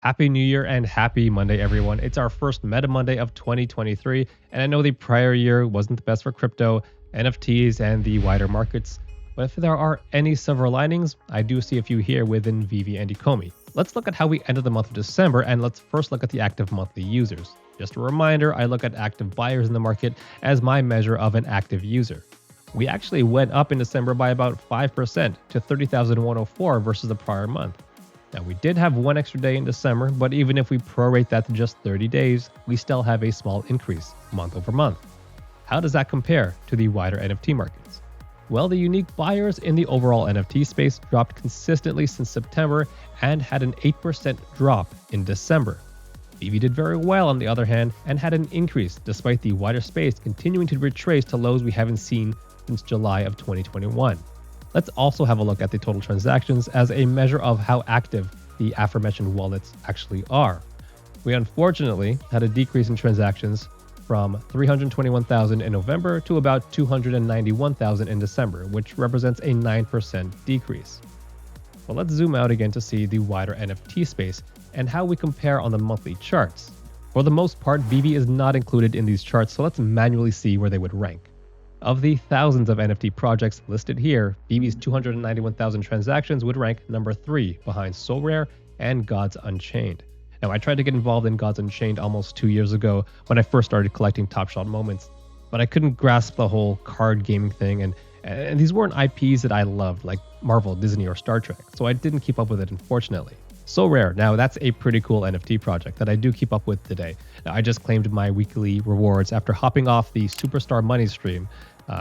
Happy New Year and happy Monday, everyone. It's our first Meta Monday of 2023. And I know the prior year wasn't the best for crypto, NFTs, and the wider markets. But if there are any silver linings, I do see a few here within Veve and Ecomi. Let's look at how we ended the month of December, and let's first look at the active monthly users. Just a reminder, I look at active buyers in the market as my measure of an active user. We actually went up in December by about 5% to 30,104 versus the prior month. Now, we did have one extra day in December, but even if we prorate that to just 30 days, we still have a small increase month over month. How does that compare to the wider NFT markets? Well, the unique buyers in the overall NFT space dropped consistently since September and had an 8% drop in December. Veve did very well, on the other hand, and had an increase despite the wider space continuing to retrace to lows we haven't seen since July of 2021. Let's also have a look at the total transactions as a measure of how active the aforementioned wallets actually are. We unfortunately had a decrease in transactions from 321,000 in November to about 291,000 in December, which represents a 9% decrease. But let's zoom out again to see the wider NFT space and how we compare on the monthly charts. For the most part, Veve is not included in these charts, so let's manually see where they would rank. Of the thousands of NFT projects listed here, Veve's 291,000 transactions would rank number 3 behind SoRare and Gods Unchained. Now, I tried to get involved in Gods Unchained almost 2 years ago when I first started collecting Top Shot moments, but I couldn't grasp the whole card gaming thing, and these weren't IPs that I loved, like Marvel, Disney, or Star Trek, so I didn't keep up with it, unfortunately. SoRare, now that's a pretty cool NFT project that I do keep up with today. Now, I just claimed my weekly rewards after hopping off the Superstar Money stream.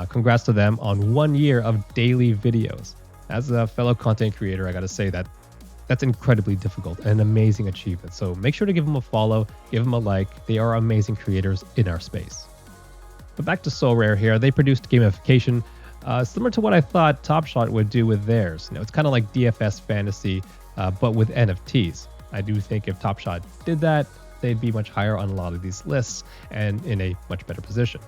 Congrats to them on 1 year of daily videos. As a fellow content creator, I gotta say that's incredibly difficult and an amazing achievement. So make sure to give them a follow, give them a like. They are amazing creators in our space. But back to SoRare here, they produced gamification similar to what I thought Top Shot would do with theirs. It's kind of like DFS fantasy, but with NFTs. I do think if Top Shot did that, they'd be much higher on a lot of these lists and in a much better position.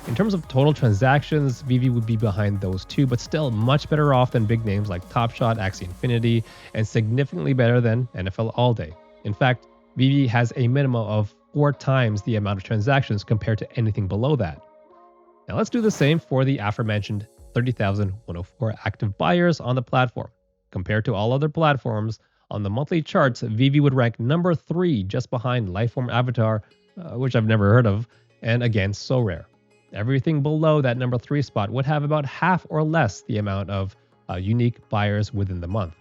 In terms of total transactions, Veve would be behind those two, but still much better off than big names like Top Shot, Axie Infinity, and significantly better than NFL All Day. In fact, Veve has a minimum of 4 times the amount of transactions compared to anything below that. Now let's do the same for the aforementioned 30,104 active buyers on the platform. Compared to all other platforms, on the monthly charts, Veve would rank number 3 just behind Lifeform Avatar, which I've never heard of, and again, SoRare. Everything below that number 3 spot would have about half or less the amount of unique buyers within the month.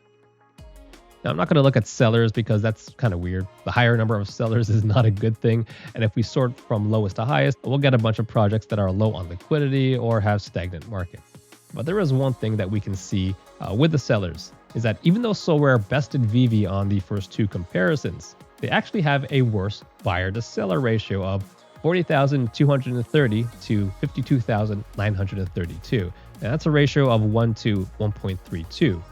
Now, I'm not going to look at sellers because that's kind of weird. The higher number of sellers is not a good thing. And if we sort from lowest to highest, we'll get a bunch of projects that are low on liquidity or have stagnant markets. But there is one thing that we can see with the sellers is that even though SoRare bested Veve on the first 2 comparisons, they actually have a worse buyer to seller ratio of 40,230 to 52,932. Now that's a ratio of 1 to 1.32,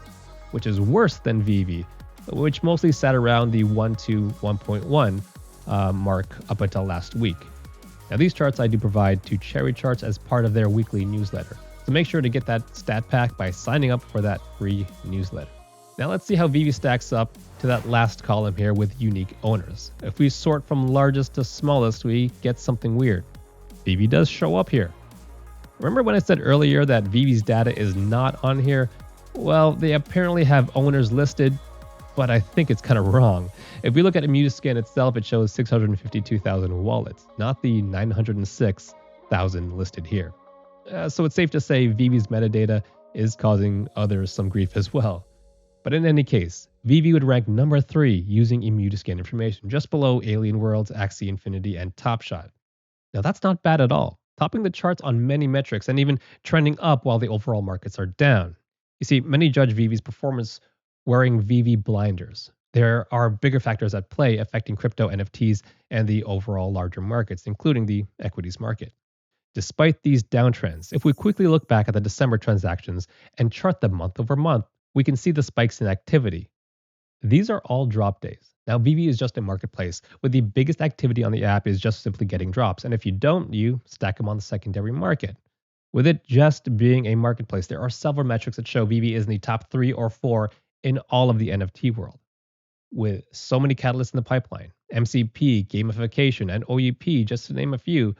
which is worse than Veve, which mostly sat around the 1 to 1.1 mark up until last week. Now these charts I do provide to Cherry Charts as part of their weekly newsletter. So make sure to get that stat pack by signing up for that free newsletter. Now let's see how Veve stacks up to that last column here with unique owners. If we sort from largest to smallest, we get something weird. Veve does show up here. Remember when I said earlier that Veve's data is not on here? Well, they apparently have owners listed, but I think it's kind of wrong. If we look at Immunoscan itself, it shows 652,000 wallets, not the 906,000 listed here. So it's safe to say Veve's metadata is causing others some grief as well. But in any case, Veve would rank number 3 using Immunoscan information, just below Alien Worlds, Axie Infinity, and Top Shot. Now that's not bad at all, topping the charts on many metrics and even trending up while the overall markets are down. You see, many judge Veve's performance wearing Veve blinders. There are bigger factors at play affecting crypto NFTs and the overall larger markets, including the equities market. Despite these downtrends, if we quickly look back at the December transactions and chart them month over month, we can see the spikes in activity. These are all drop days. Now, Veve is just a marketplace where the biggest activity on the app is just simply getting drops. And if you don't, you stack them on the secondary market. With it just being a marketplace, there are several metrics that show Veve is in the top 3 or 4 in all of the NFT world. With so many catalysts in the pipeline, MCP, gamification, and OUP, just to name a few,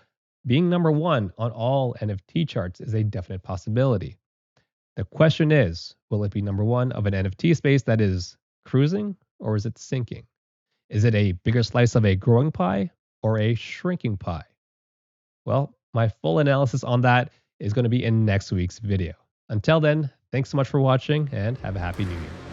being number one on all NFT charts is a definite possibility. The question is, will it be number one of an NFT space that is cruising or is it sinking? Is it a bigger slice of a growing pie or a shrinking pie? Well, my full analysis on that is going to be in next week's video. Until then, thanks so much for watching and have a happy new year.